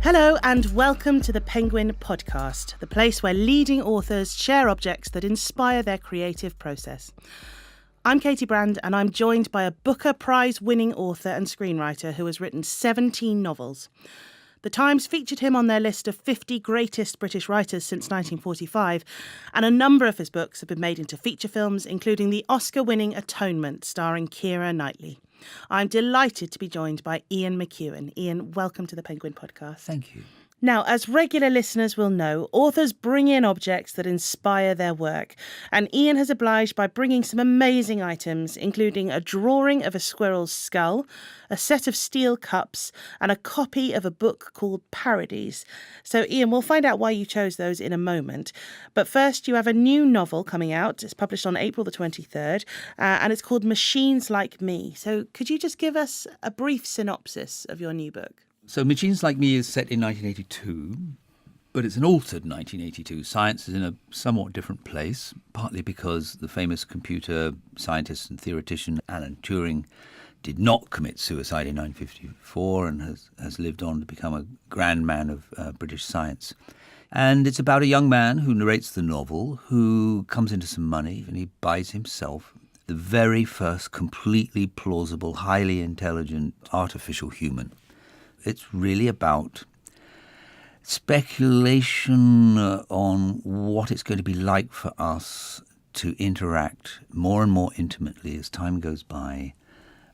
Hello and welcome to the Penguin Podcast, the place where leading authors share objects that inspire their creative process. I'm Katy Brand and I'm joined by a Booker Prize-winning author and screenwriter who has written 17 novels. The Times featured him on their list of 50 greatest British writers since 1945, and a number of his books have been made into feature films, including the Oscar-winning Atonement, starring Keira Knightley. I'm delighted to be joined by Ian McEwan. Ian, welcome to the Penguin Podcast. Thank you. Now, as regular listeners will know, authors bring in objects that inspire their work. And Ian has obliged by bringing some amazing items, including a drawing of a squirrel's skull, a set of steel cups, and a copy of a book called Parodys. So, Ian, we'll find out why you chose those in a moment. But first, you have a new novel coming out. It's published on April the 23rd, and it's called Machines Like Me. So could you just give us a brief synopsis of your new book? So Machines Like Me is set in 1982, but it's an altered 1982. Science is in a somewhat different place, partly because the famous computer scientist and theoretician Alan Turing did not commit suicide in 1954 and has lived on to become a grand man of British science. And it's about a young man who narrates the novel, who comes into some money and he buys himself the very first completely plausible, highly intelligent artificial human. It's really about speculation on what it's going to be like for us to interact more and more intimately as time goes by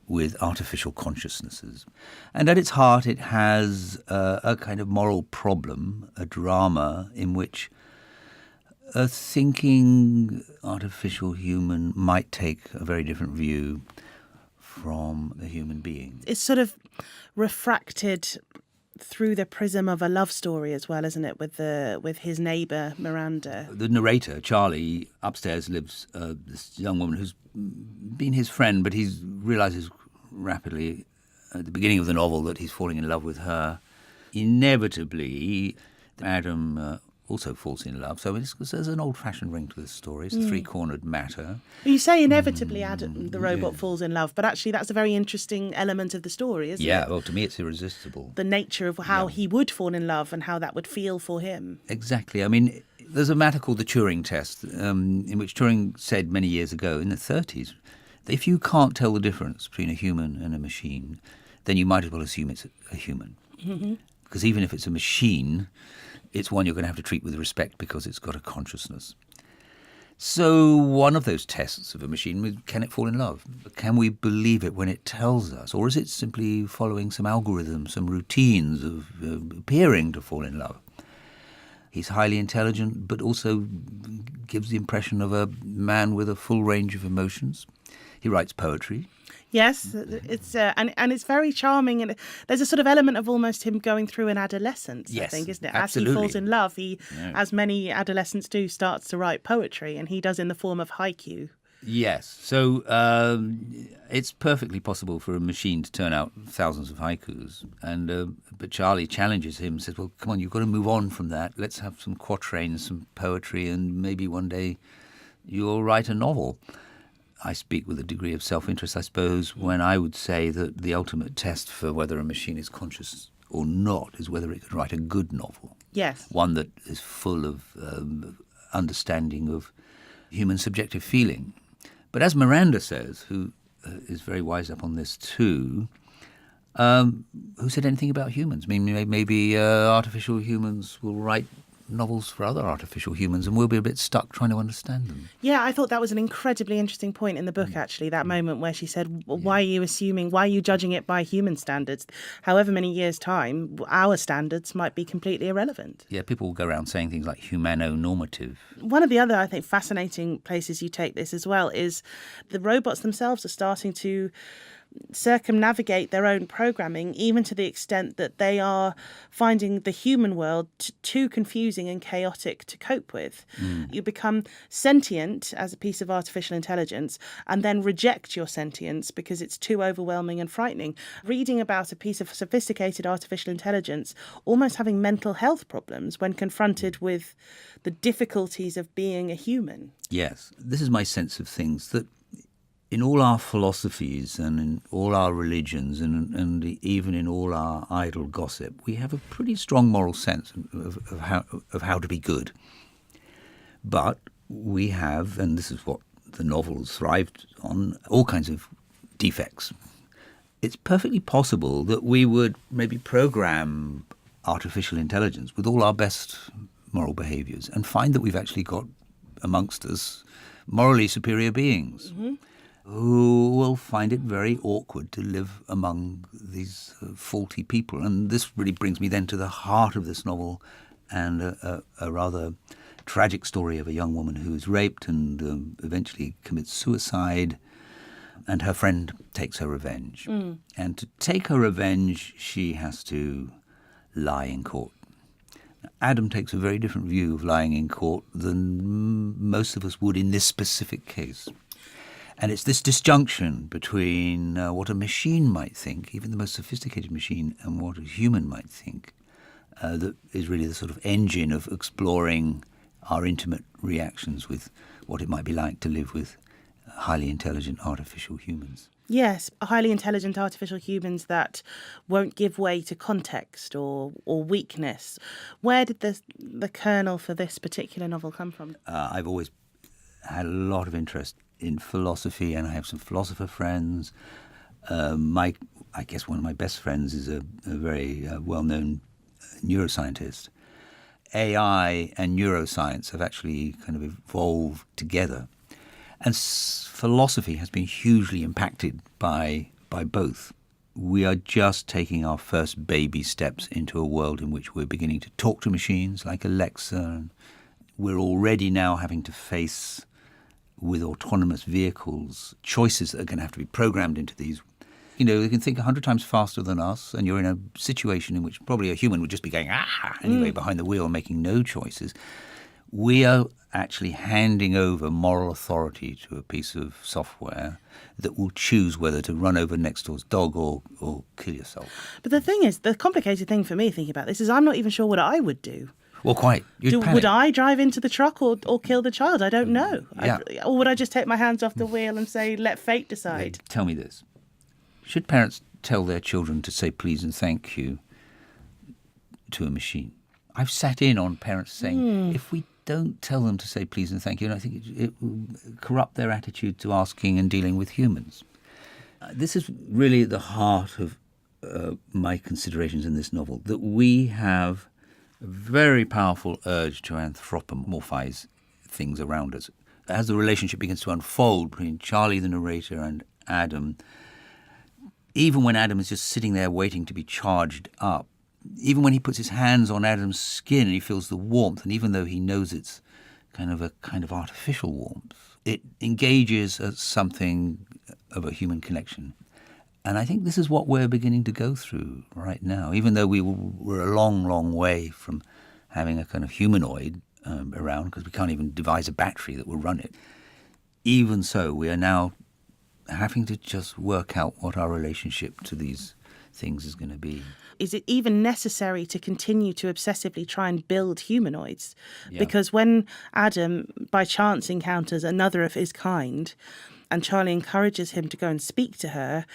with artificial consciousnesses. And at its heart, it has a kind of moral problem, a drama in which a thinking artificial human might take a very different view from the human being. It's sort of refracted through the prism of a love story as well, isn't it, with his neighbour Miranda? The narrator, Charlie, upstairs lives this young woman who's been his friend, but he realises rapidly at the beginning of the novel that he's falling in love with her. Inevitably, Adam also falls in love. So there's an old-fashioned ring to this story. It's a three-cornered matter. You say inevitably Adam, the robot, falls in love, but actually that's a very interesting element of the story, isn't it? Yeah, well, to me it's irresistible. The nature of how he would fall in love and how that would feel for him. Exactly. I mean, there's a matter called the Turing Test, in which Turing said many years ago, in the 30s, that if you can't tell the difference between a human and a machine, then you might as well assume it's a human. Mm-hmm. Because even if it's a machine, it's one you're going to have to treat with respect because it's got a consciousness. So one of those tests of a machine, can it fall in love? Can we believe it when it tells us? Or is it simply following some algorithms, some routines of appearing to fall in love? He's highly intelligent, but also gives the impression of a man with a full range of emotions. He writes poetry. Yes, it's and it's very charming, and there's a sort of element of almost him going through an adolescence, yes, I think, isn't it? Absolutely. As he falls in love, as many adolescents do, starts to write poetry, and he does in the form of haiku. Yes, so it's perfectly possible for a machine to turn out thousands of haikus, and but Charlie challenges him, says, well, come on, you've got to move on from that. Let's have some quatrains, some poetry, and maybe one day you'll write a novel. I speak with a degree of self-interest, I suppose, when I would say that the ultimate test for whether a machine is conscious or not is whether it could write a good novel. Yes. One that is full of understanding of human subjective feeling. But as Miranda says, who is very wise up on this too, who said anything about humans? I mean, maybe artificial humans will write novels for other artificial humans and we'll be a bit stuck trying to understand them. Yeah, I thought that was an incredibly interesting point in the book, actually, that moment where she said, why are you judging it by human standards? However many years' time, our standards might be completely irrelevant. Yeah, people will go around saying things like Humano Normative. One of the other, I think, fascinating places you take this as well is the robots themselves are starting to circumnavigate their own programming, even to the extent that they are finding the human world too confusing and chaotic to cope with. You become sentient as a piece of artificial intelligence and then reject your sentience because it's too overwhelming and frightening. Reading about a piece of sophisticated artificial intelligence almost having mental health problems when confronted with the difficulties of being a human. Yes, this is my sense of things, that in all our philosophies and in all our religions and even in all our idle gossip, we have a pretty strong moral sense of how to be good. But we have, and this is what the novels thrived on, all kinds of defects. It's perfectly possible that we would maybe program artificial intelligence with all our best moral behaviours and find that we've actually got amongst us morally superior beings who will find it very awkward to live among these faulty people. And this really brings me then to the heart of this novel and a rather tragic story of a young woman who is raped and eventually commits suicide, and her friend takes her revenge. And to take her revenge, she has to lie in court. Adam takes a very different view of lying in court than most of us would in this specific case. And it's this disjunction between what a machine might think, even the most sophisticated machine, and what a human might think, that is really the sort of engine of exploring our intimate reactions with what it might be like to live with highly intelligent artificial humans. Yes, highly intelligent artificial humans that won't give way to context or weakness. Where did the kernel for this particular novel come from? I've always had a lot of interest in philosophy, and I have some philosopher friends. I guess one of my best friends is a very well-known neuroscientist. AI and neuroscience have actually kind of evolved together. And philosophy has been hugely impacted by both. We are just taking our first baby steps into a world in which we're beginning to talk to machines like Alexa. We're already now having to face, with autonomous vehicles, choices that are going to have to be programmed into these. You know, they can think 100 times faster than us, and you're in a situation in which probably a human would just be going, anyway, behind the wheel, making no choices. We are actually handing over moral authority to a piece of software that will choose whether to run over next door's dog or kill yourself. But the thing is, the complicated thing for me thinking about this is I'm not even sure what I would do. Well, quite. Would I drive into the truck or kill the child? I don't know. Yeah. Or would I just take my hands off the wheel and say, let fate decide? Tell me this. Should parents tell their children to say please and thank you to a machine? I've sat in on parents saying, if we don't tell them to say please and thank you, and I think it will corrupt their attitude to asking and dealing with humans. This is really the heart of my considerations in this novel, that we have a very powerful urge to anthropomorphize things around us. As the relationship begins to unfold between Charlie, the narrator, and Adam, even when Adam is just sitting there waiting to be charged up, even when he puts his hands on Adam's skin and he feels the warmth, and even though he knows it's kind of artificial warmth, it engages at something of a human connection. And I think this is what we're beginning to go through right now, even though we're a long, long way from having a kind of humanoid around, because we can't even devise a battery that will run it. Even so, we are now having to just work out what our relationship to these things is going to be. Is it even necessary to continue to obsessively try and build humanoids? Yeah. Because when Adam, by chance, encounters another of his kind, and Charlie encourages him to go and speak to her,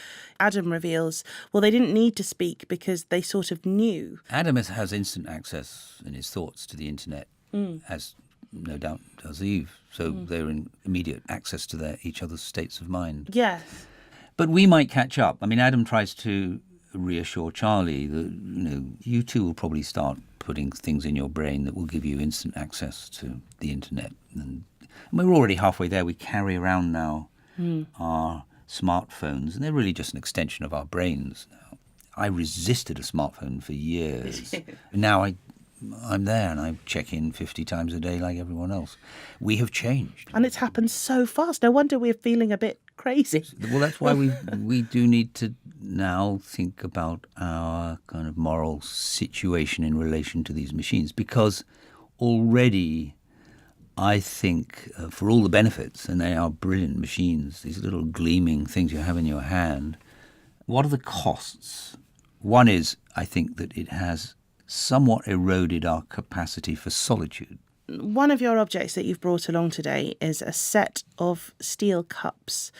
Adam reveals, well, they didn't need to speak because they sort of knew. Adam has instant access in his thoughts to the internet, as no doubt does Eve. So they're in immediate access to each other's states of mind. Yes. But we might catch up. I mean, Adam tries to reassure Charlie that, you too will probably start putting things in your brain that will give you instant access to the internet. And we're already halfway there. We carry around now our smartphones, and they're really just an extension of our brains now. I resisted a smartphone for years. Now I'm there and I check in 50 times a day like everyone else. We have changed. And it's happened so fast. No wonder we're feeling a bit crazy. Well, that's why we do need to now think about our kind of moral situation in relation to these machines, because already I think for all the benefits, and they are brilliant machines, these little gleaming things you have in your hand, what are the costs? One is, I think, that it has somewhat eroded our capacity for solitude. one of your objects that you've brought along today is a set of steel cups.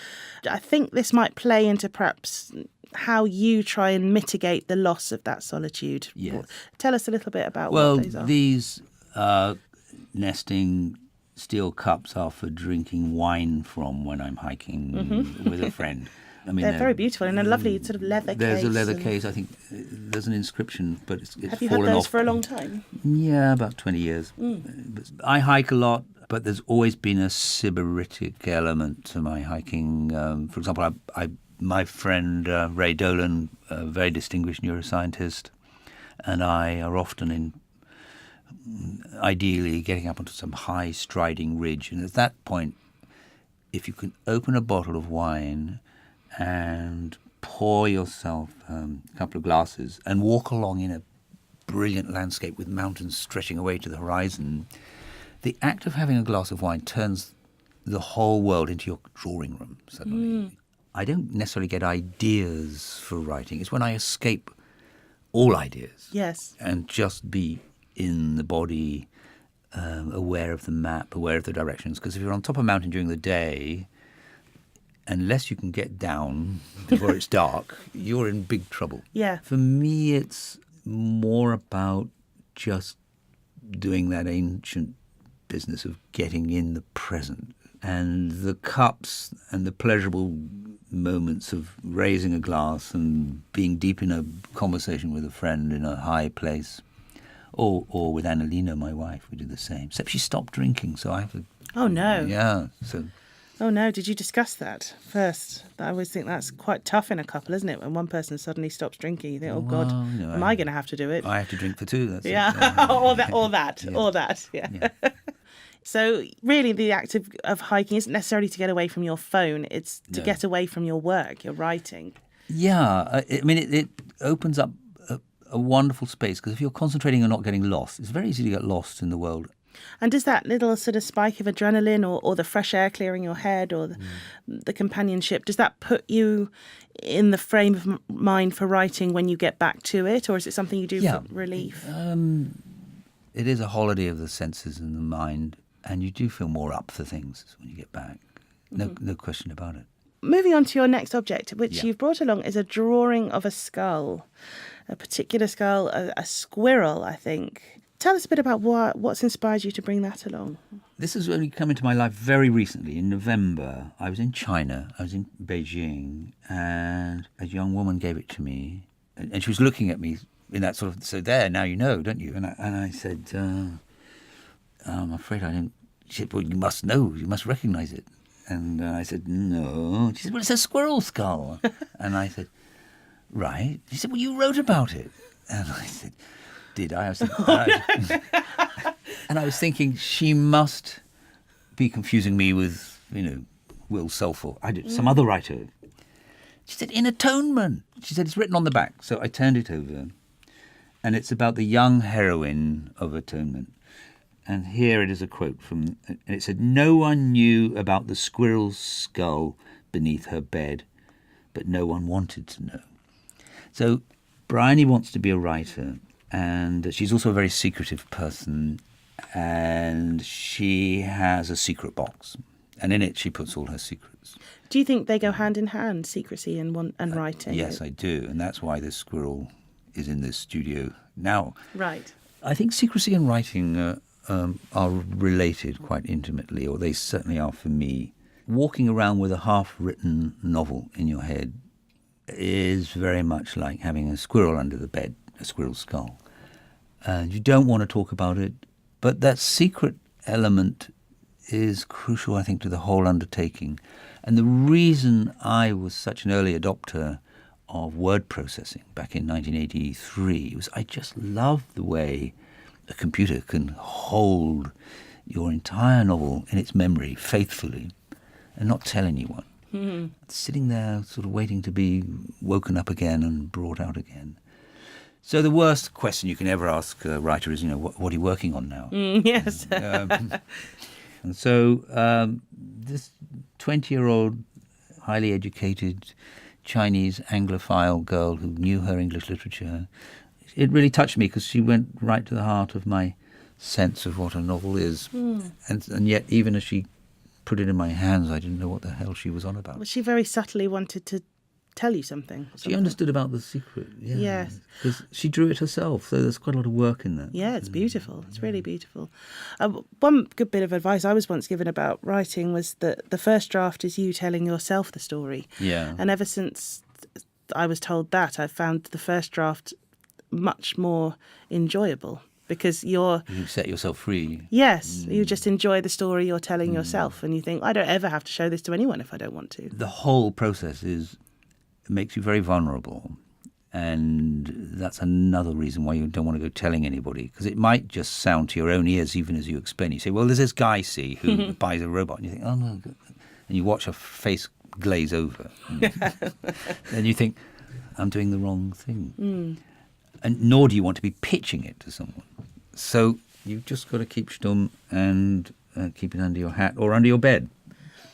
I think this might play into perhaps how you try and mitigate the loss of that solitude. Yes. Tell us a little bit about what those are. Well, these nesting steel cups are for drinking wine from when I'm hiking with a friend. I mean, they're very beautiful and a lovely sort of leather case. There's a leather case. I think there's an inscription, but it's Have you had fallen those off. for a long time? Yeah, about 20 years. But I hike a lot, but there's always been a sybaritic element to my hiking. For example, my friend Ray Dolan, a very distinguished neuroscientist, and I are often ideally getting up onto some high striding ridge. And at that point, if you can open a bottle of wine and pour yourself a couple of glasses and walk along in a brilliant landscape with mountains stretching away to the horizon, the act of having a glass of wine turns the whole world into your drawing room suddenly. I don't necessarily get ideas for writing. It's when I escape all ideas. Yes. And just be in the body, aware of the map, aware of the directions. Because if you're on top of a mountain during the day, unless you can get down before it's dark, you're in big trouble. Yeah. For me, it's more about just doing that ancient business of getting in the present. And the cups and the pleasurable moments of raising a glass and being deep in a conversation with a friend in a high place. Or with Annalena, my wife, we do the same. Except she stopped drinking, so I have to... Oh, no. Yeah, so... Oh, no. Did you discuss that first? I always think that's quite tough in a couple, isn't it? When one person suddenly stops drinking, you think, oh, God, am I going to have to do it? I have to drink for two, that's yeah. it. or that, yeah. So really the act of hiking isn't necessarily to get away from your phone. It's to get away from your work, your writing. Yeah. I mean, it opens up a wonderful space, because if you're concentrating and not getting lost, it's very easy to get lost in the world. And does that little sort of spike of adrenaline or the fresh air clearing your head or the companionship, does that put you in the frame of mind for writing when you get back to it? Or is it something you do for relief? It is a holiday of the senses and the mind, and you do feel more up for things when you get back. No question about it. Moving on to your next object, which you've brought along, is a drawing of a skull, a particular skull, a squirrel, I think. Tell us a bit about what's inspired you to bring that along. This has only come into my life very recently. In November, I was in China. I was in Beijing, and a young woman gave it to me. And she was looking at me in that sort of, so there, now you know, don't you? And I said, I'm afraid I don't. She said, well, you must know, you must recognise it. And I said, no. She said, well, it's a squirrel skull. And I said, right. She said, well, you wrote about it. And I said, did I? And I was thinking, she must be confusing me with, Will Self or some other writer. She said, in Atonement. She said, it's written on the back. So I turned it over, and it's about the young heroine of Atonement. And here it is a quote from, and it said, no one knew about the squirrel's skull beneath her bed, but no one wanted to know. So Bryony wants to be a writer, and she's also a very secretive person, and she has a secret box, and in it she puts all her secrets. Do you think they go hand in hand, secrecy and writing? Yes, I do, and that's why this squirrel is in this studio now. Right. I think secrecy and writing are related quite intimately, or they certainly are for me. Walking around with a half-written novel in your head is very much like having a squirrel under the bed, a squirrel's skull. And you don't want to talk about it, but that secret element is crucial, I think, to the whole undertaking. And the reason I was such an early adopter of word processing back in 1983 was I just loved the way a computer can hold your entire novel in its memory faithfully and not tell anyone. Mm-hmm. Sitting there sort of waiting to be woken up again and brought out again. So the worst question you can ever ask a writer is, what are you working on now? Yes. And so this 20-year-old, highly educated Chinese Anglophile girl who knew her English literature, it really touched me because she went right to the heart of my sense of what a novel is. And yet, even as she put it in my hands, I didn't know what the hell she was on about. Well, she very subtly wanted to tell you something. She understood about the secret, yeah. Yes. Because she drew it herself, so there's quite a lot of work in that. Yeah, it's beautiful. It's really beautiful. One good bit of advice I was once given about writing was that the first draft is you telling yourself the story. Yeah. And ever since I was told that, I've found the first draft much more enjoyable because you set yourself free. Yes, you just enjoy the story you're telling yourself, and you think, I don't ever have to show this to anyone if I don't want to. The whole process makes you very vulnerable, and that's another reason why you don't want to go telling anybody, because it might just sound to your own ears even as you explain. You say, well, there's this guy, see, who buys a robot, and you think, oh no, and you watch her face glaze over, and you think, I'm doing the wrong thing. And nor do you want to be pitching it to someone. So you've just got to keep stum and keep it under your hat or under your bed.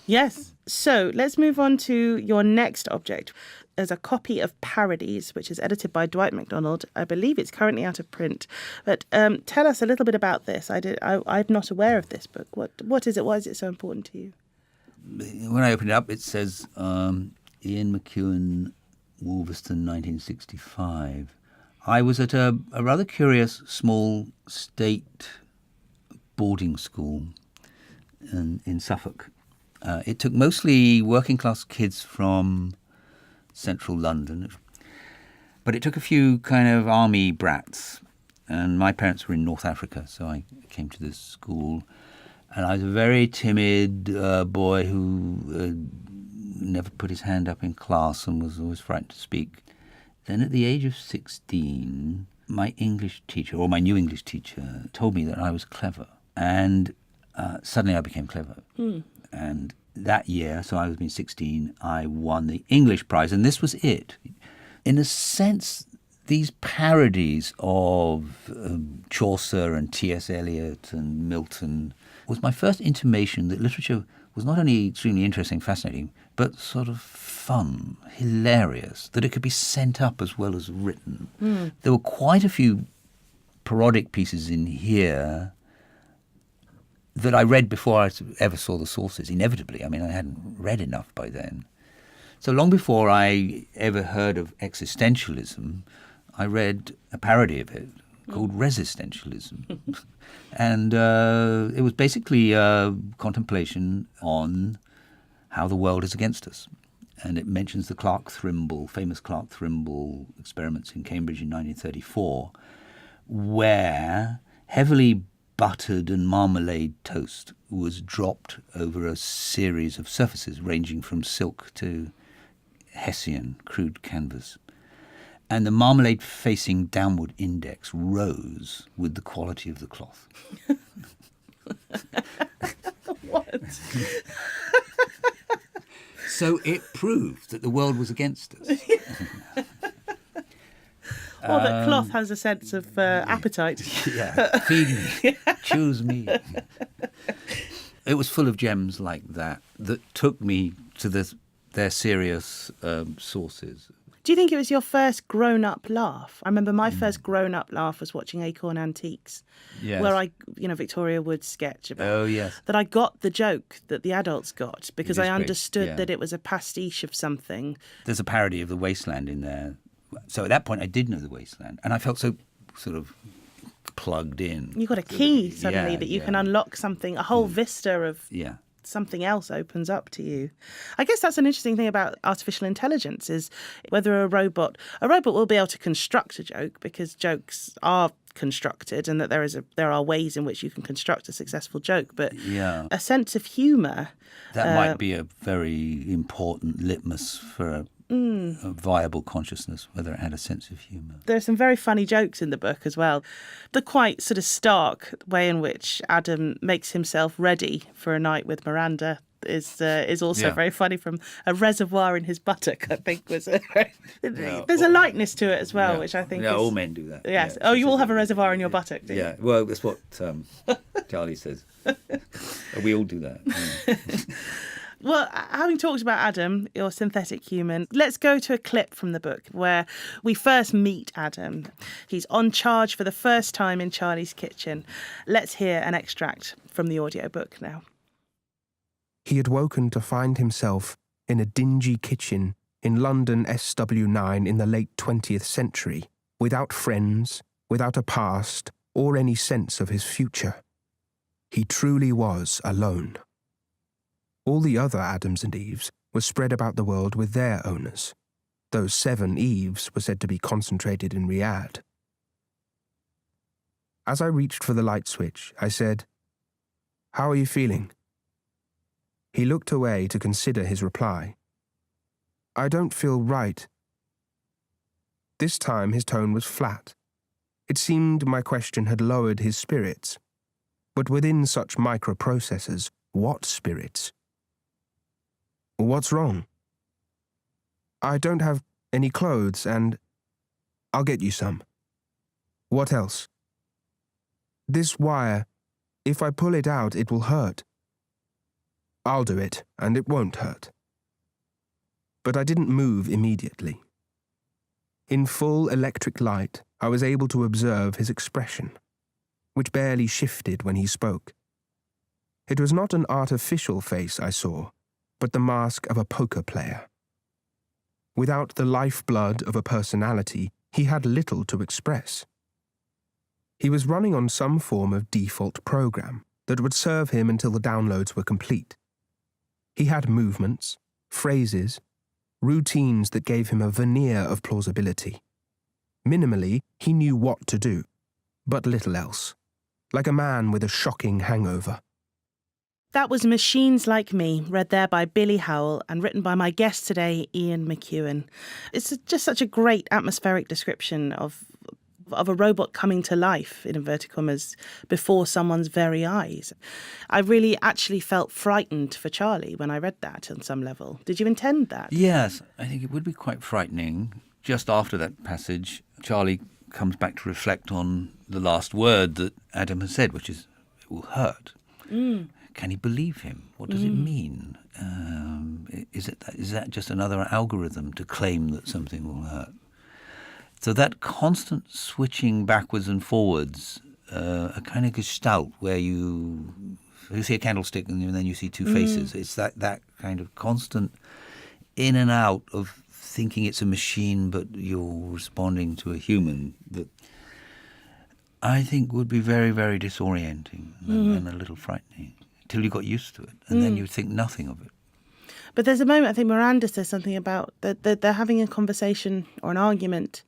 Yes. So let's move on to your next object. There's a copy of Parodys, which is edited by Dwight MacDonald. I believe it's currently out of print. But tell us a little bit about this. I'm not aware of this book. What is it? Why is it so important to you? When I open it up, it says Ian McEwan, Wolverston, 1965. I was at a rather curious small state boarding school in Suffolk. It took mostly working-class kids from central London, but it took a few kind of army brats. And my parents were in North Africa, so I came to this school. And I was a very timid boy who never put his hand up in class and was always frightened to speak. Then at the age of 16, my English teacher, or my new English teacher, told me that I was clever. And suddenly I became clever. And that year, so I was being 16, I won the English prize, and this was it. In a sense, these parodies of Chaucer and T.S. Eliot and Milton was my first intimation that literature was not only extremely interesting, fascinating, but sort of fun, hilarious, that it could be sent up as well as written. There were quite a few parodic pieces in here that I read before I ever saw the sources, inevitably. I mean, I hadn't read enough by then. So long before I ever heard of existentialism, I read a parody of it called Resistentialism. And it was basically a contemplation on how the world is against us. And it mentions the famous Clark Thrimble experiments in Cambridge in 1934, where heavily buttered and marmalade toast was dropped over a series of surfaces ranging from silk to Hessian crude canvas. And the marmalade-facing downward index rose with the quality of the cloth. What? So it proved that the world was against us. Or that cloth has a sense of appetite. Yeah, feed me, choose me. It was full of gems like that took me to their serious sources. Do you think it was your first grown-up laugh? I remember my first grown-up laugh was watching Acorn Antiques, Yes. where Victoria Wood's sketch about Oh, yes. that I got the joke that the adults got because It is I great, understood yeah. that it was a pastiche of something. There's a parody of The Wasteland in there. So at that point, I did know The Wasteland, and I felt so sort of plugged in. You got a key suddenly Yeah, that you yeah. can unlock something, a whole vista of Yeah. something else opens up to you. I guess that's an interesting thing about artificial intelligence is whether a robot will be able to construct a joke because jokes are constructed and that there are ways in which you can construct a successful joke, but Yeah. a sense of humour. That might be a very important litmus for a viable consciousness, whether it had a sense of humour. There's some very funny jokes in the book as well. The quite sort of stark way in which Adam makes himself ready for a night with Miranda is also Yeah. very funny. From a reservoir in his buttock, I think was there's a lightness to it as well, which I think Yeah, is, all men do that. Yes. Yeah, Oh, you all have a reservoir in your buttock, do you? Yeah, well, that's what Charlie says. We all do that. Yeah. Well, having talked about Adam, your synthetic human, let's go to a clip from the book where we first meet Adam. He's on charge for the first time in Charlie's kitchen. Let's hear an extract from the audiobook now. He had woken to find himself in a dingy kitchen in London SW9 in the late 20th century, without friends, without a past, or any sense of his future. He truly was alone. All the other Adams and Eves were spread about the world with their owners. Those 7 Eves were said to be concentrated in Riyadh. As I reached for the light switch, I said, "How are you feeling?" He looked away to consider his reply. "I don't feel right." This time his tone was flat. It seemed my question had lowered his spirits. But within such microprocessors, what spirits? "What's wrong?" "I don't have any clothes and I'll get you some." "What else?" "This wire, if I pull it out, it will hurt." "I'll do it, and it won't hurt." But I didn't move immediately. In full electric light, I was able to observe his expression, which barely shifted when he spoke. It was not an artificial face I saw, but the mask of a poker player. Without the lifeblood of a personality, he had little to express. He was running on some form of default program that would serve him until the downloads were complete. He had movements, phrases, routines that gave him a veneer of plausibility. Minimally, he knew what to do, but little else, like a man with a shocking hangover. That was Machines Like Me, read there by Billy Howell and written by my guest today, Ian McEwan. It's just such a great atmospheric description of a robot coming to life, in inverted commas, before someone's very eyes. I really actually felt frightened for Charlie when I read that on some level. Did you intend that? Yes, I think it would be quite frightening. Just after that passage, Charlie comes back to reflect on the last word that Adam has said, which is, "It will hurt." Can he believe him? What does it mean? Is that just another algorithm to claim that something will hurt? So that constant switching backwards and forwards, a kind of gestalt where you see a candlestick and then you see 2 faces. It's that kind of constant in and out of thinking it's a machine but you're responding to a human that I think would be very, very disorienting and a little frightening till you got used to it. And then you think nothing of it. But there's a moment, I think Miranda says something about that they're having a conversation or an argument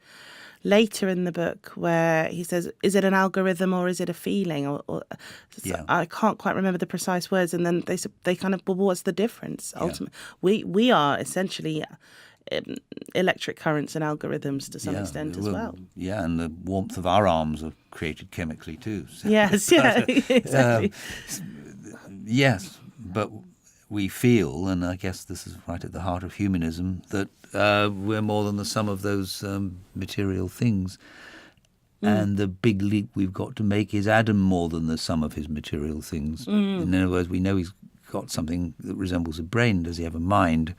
later in the book where he says, is it an algorithm or is it a feeling? Yeah. I can't quite remember the precise words. And then they kind of, well, what's the difference? Ultimately, we are essentially electric currents and algorithms to some extent as well. Yeah, and the warmth of our arms are created chemically too. So. Yes, yeah, exactly. Yes, but we feel, and I guess this is right at the heart of humanism, that we're more than the sum of those material things. And the big leap we've got to make is Adam more than the sum of his material things. In other words, we know he's got something that resembles a brain. Does he have a mind?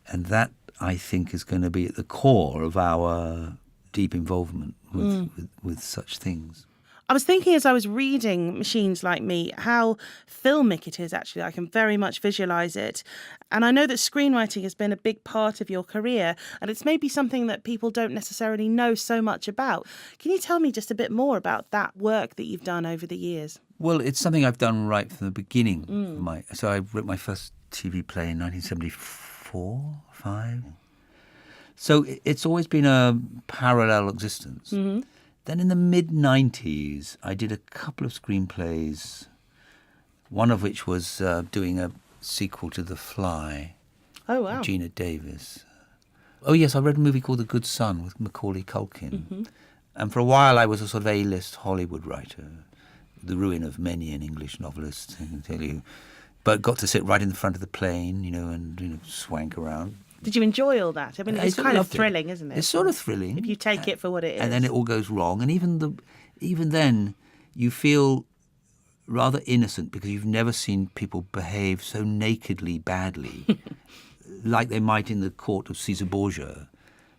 And that, I think, is going to be at the core of our deep involvement with such things. I was thinking as I was reading Machines Like Me, how filmic it is, actually. I can very much visualise it. And I know that screenwriting has been a big part of your career, and it's maybe something that people don't necessarily know so much about. Can you tell me just a bit more about that work that you've done over the years? Well, it's something I've done right from the beginning. So I wrote my first TV play in 1974, 5. So it's always been a parallel existence. Then in the mid-90s, I did a couple of screenplays, one of which was doing a sequel to The Fly. Oh, wow. Gina Davis. Oh, yes, I read a movie called The Good Son with Macaulay Culkin. And for a while I was a sort of A-list Hollywood writer, the ruin of many an English novelist, I can tell you. But got to sit right in the front of the plane, and swank around. Did you enjoy all that? I mean, it's kind of thrilling, isn't it? It's sort of thrilling. If you take it for what it is. And then it all goes wrong. And even then, you feel rather innocent because you've never seen people behave so nakedly badly like they might in the court of Caesar Borgia.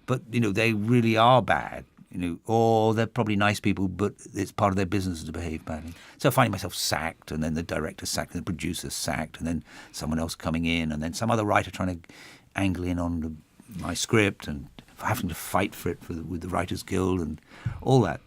But, they really are bad, or they're probably nice people, but it's part of their business to behave badly. So finding myself sacked, and then the director sacked, and the producer sacked, and then someone else coming in, and then some other writer trying to angle in on my script, and having to fight for it with the Writers Guild and all that.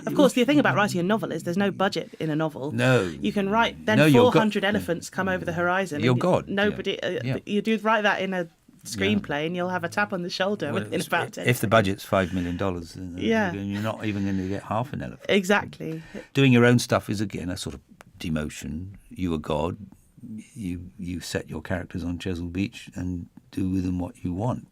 Of course, the thing about writing a novel is there's no budget in a novel. No. You can write, then 400 elephants come over the horizon. You're God. Nobody, you do write that in a screenplay and you'll have a tap on the shoulder within about 10. If the budget's $5 million, then you're not even going to get half an elephant. Exactly. Doing your own stuff is, again, a sort of demotion. You are God. You set your characters on Chesil Beach and do with them what you want.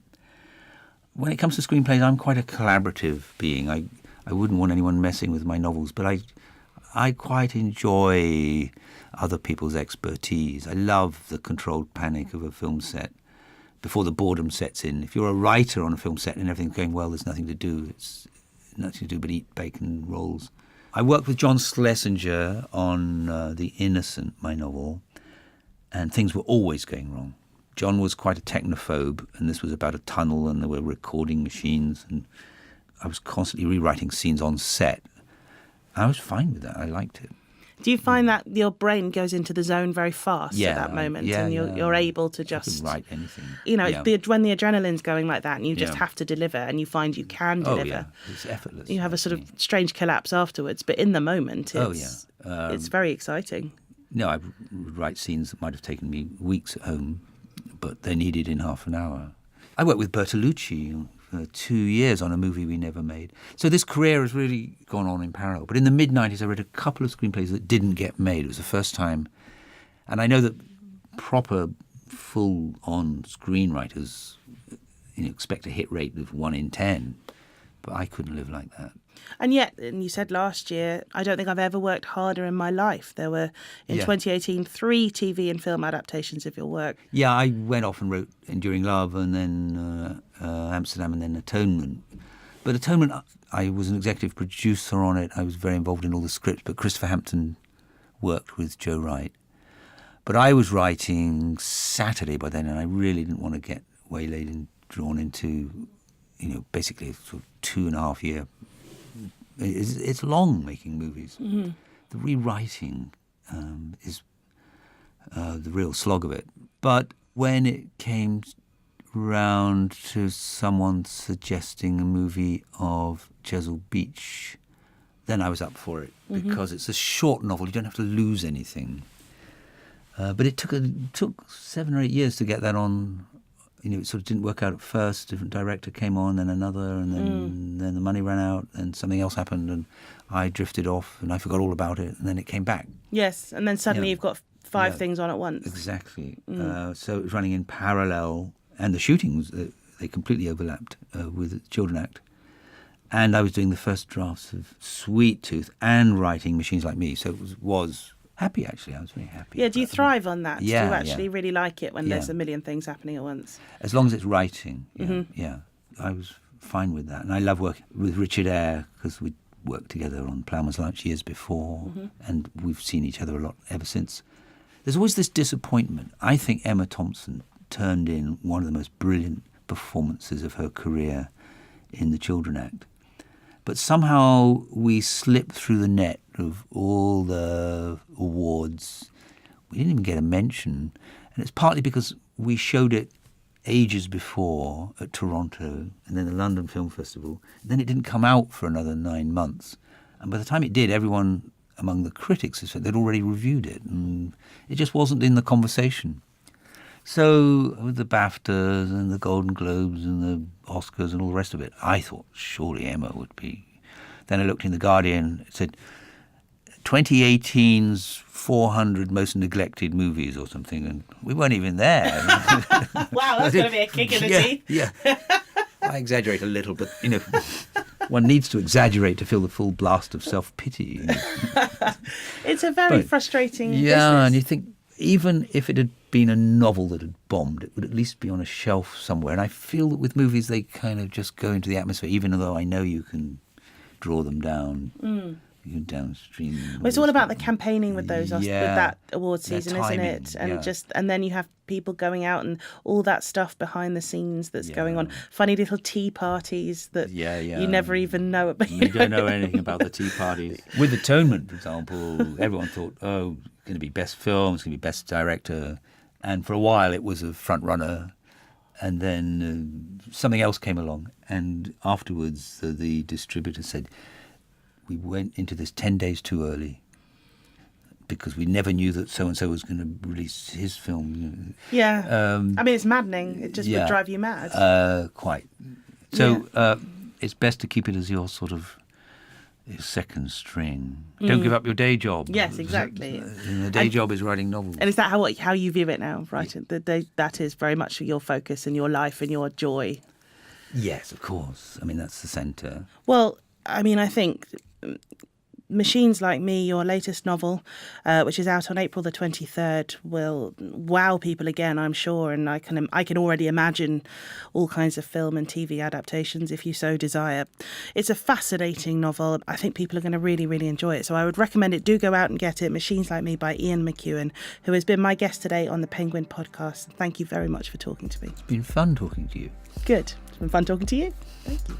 When it comes to screenplays, I'm quite a collaborative being. I wouldn't want anyone messing with my novels, but I quite enjoy other people's expertise. I love the controlled panic of a film set before the boredom sets in. If you're a writer on a film set and everything's going well, there's nothing to do. It's nothing to do but eat bacon rolls. I worked with John Schlesinger on The Innocent, my novel, and things were always going wrong. John was quite a technophobe, and this was about a tunnel, and there were recording machines, and I was constantly rewriting scenes on set. I was fine with that. I liked it. Do you find that your brain goes into the zone very fast at that moment, and you're able to just write anything? When the adrenaline's going like that, and you just have to deliver, and you find you can deliver. Oh yeah, it's effortless. You have a sort of strange collapse afterwards, but in the moment, it's very exciting. No, I would write scenes that might have taken me weeks at home, but they're needed in half an hour. I worked with Bertolucci for 2 years on a movie we never made. So this career has really gone on in parallel. But in the mid-90s, I read a couple of screenplays that didn't get made. It was the first time. And I know that proper, full-on screenwriters expect a hit rate of 1 in 10. But I couldn't live like that. And yet, and you said last year, I don't think I've ever worked harder in my life. There were, in 2018, 3 TV and film adaptations of your work. Yeah, I went off and wrote Enduring Love and then Amsterdam and then Atonement. But Atonement, I was an executive producer on it. I was very involved in all the scripts, but Christopher Hampton worked with Joe Wright. But I was writing Saturday by then, and I really didn't want to get waylaid and drawn into, basically a sort of 2.5 year. It's long making movies. Mm-hmm. The rewriting is the real slog of it. But when it came round to someone suggesting a movie of Chesil Beach, then I was up for it, because it's a short novel. You don't have to lose anything. But it took 7 or 8 years to get that on. It sort of didn't work out at first. A different director came on, then another, and then the money ran out, and something else happened, and I drifted off, and I forgot all about it, and then it came back. Yes, and then suddenly you've got 5 things on at once. Exactly. So it was running in parallel, and the shootings, they completely overlapped with the Children Act. And I was doing the first drafts of Sweet Tooth and writing Machines Like Me, so it was happy, actually. I was very happy. Yeah, do you thrive on that? Yeah, do you actually really like it when there's a million things happening at once? As long as it's writing, I was fine with that. And I love working with Richard Eyre, because we worked together on Ploughman's Lunch years before, and we've seen each other a lot ever since. There's always this disappointment. I think Emma Thompson turned in one of the most brilliant performances of her career in the Children Act. But somehow we slipped through the net of all the awards. We didn't even get a mention. And it's partly because we showed it ages before at Toronto and then the London Film Festival. And then it didn't come out for another 9 months. And by the time it did, everyone among the critics had said they'd already reviewed it. And it just wasn't in the conversation. So with the BAFTAs and the Golden Globes and the Oscars and all the rest of it, I thought surely Emma would be. Then I looked in The Guardian, it said 2018's 400 most neglected movies or something, and we weren't even there. Wow, that's going to be a kick in the teeth. Yeah. I exaggerate a little, but, one needs to exaggerate to feel the full blast of self-pity. It's a very frustrating business. Yeah, and you think, even if it had been a novel that had bombed, it would at least be on a shelf somewhere. And I feel that with movies, they kind of just go into the atmosphere, even though I know you can draw them down. downstream. Well, it's all about the campaigning with those with Yeah. that award season, timing, isn't it? And yeah. and then you have people going out and all that stuff behind the scenes that's going on. Funny little tea parties that you never even know about. You don't know anything about the tea parties. With Atonement, for example, everyone thought, oh, it's going to be best film, it's going to be best director. And for a while it was a front runner. And then something else came along. And afterwards the distributor said, we went into this 10 days too early because we never knew that so-and-so was going to release his film. Yeah. I mean, it's maddening. It just would drive you mad. Quite. So it's best to keep it as your sort of second string. Don't give up your day job. Yes, exactly. And the day job is writing novels. And is that how you view it now, right? That is very much your focus and your life and your joy. Yes, of course. I mean, that's the centre. Well, I mean, I think Machines Like Me, your latest novel, which is out on April the 23rd, will wow people again, I'm sure. And I can already imagine all kinds of film and TV adaptations if you so desire. It's a fascinating novel. I think people are going to really, really enjoy it. So I would recommend it. Do go out and get it. Machines Like Me by Ian McEwan, who has been my guest today on the Penguin podcast. Thank you very much for talking to me. It's been fun talking to you. Good. It's been fun talking to you. Thank you.